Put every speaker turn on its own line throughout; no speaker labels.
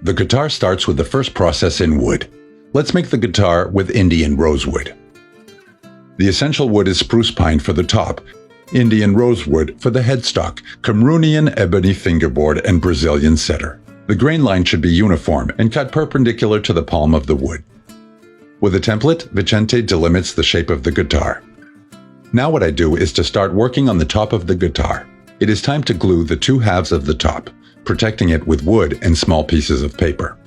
The guitar starts with the first process in wood. Let's make the guitar with Indian rosewood. The essential wood is spruce pine for the top, Indian rosewood for the headstock, Cameroonian ebony fingerboard, and Brazilian cedar. The grain line should be uniform and cut perpendicular to the palm of the wood. With a template, Vicente delimits the shape of the guitar. Now what I do is to start working on the top of the guitar. It is time to glue the two halves of the top, protecting it with wood and small pieces of paper.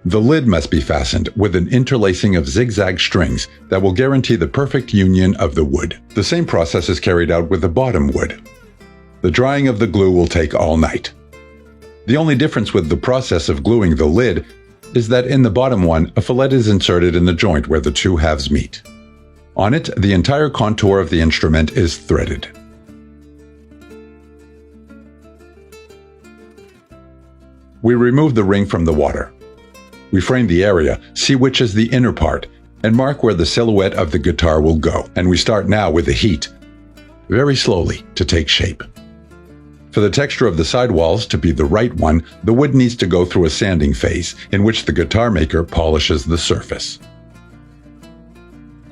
The lid must be fastened with an interlacing of zigzag strings that will guarantee the perfect union of the wood. The same process is carried out with the bottom wood. The drying of the glue will take all night. The only difference with the process of gluing the lid is that in the bottom one, a fillet is inserted in the joint where the two halves meet. On it, the entire contour of the instrument is threaded. We remove the ring from the water. We frame the area, see which is the inner part, and mark where the silhouette of the guitar will go. And we start now with the heat, very slowly, to take shape. For the texture of the sidewalls to be the right one, the wood needs to go through a sanding phase, in which the guitar maker polishes the surface.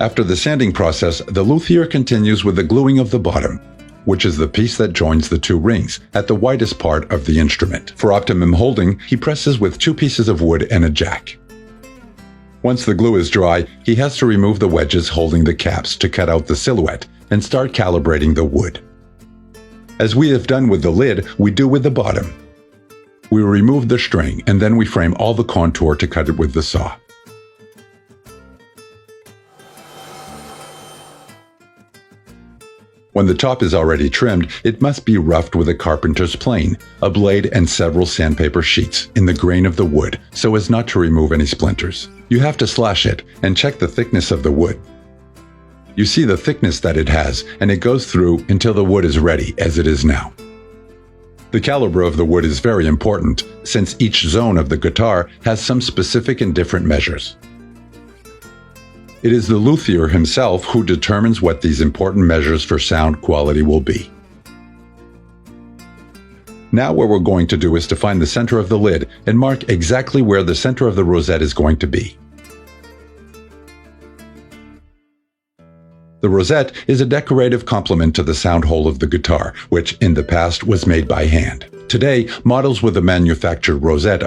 After the sanding process, the luthier continues with the gluing of the bottom, which is the piece that joins the two rings, at the widest part of the instrument. For optimum holding, he presses with 2 pieces of wood and a jack. Once the glue is dry, he has to remove the wedges holding the caps to cut out the silhouette and start calibrating the wood. As we have done with the lid, we do with the bottom. We remove the string and then we frame all the contour to cut it with the saw. When the top is already trimmed, it must be roughed with a carpenter's plane, a blade, and several sandpaper sheets in the grain of the wood so as not to remove any splinters. You have to slash it and check the thickness of the wood. You see the thickness that it has, and it goes through until the wood is ready, as it is now. The caliber of the wood is very important, since each zone of the guitar has some specific and different measures. It is the luthier himself who determines what these important measures for sound quality will be. Now what we're going to do is to find the center of the lid and mark exactly where the center of the rosette is going to be. The rosette is a decorative complement to the sound hole of the guitar, which in the past was made by hand. Today, models with a manufactured rosette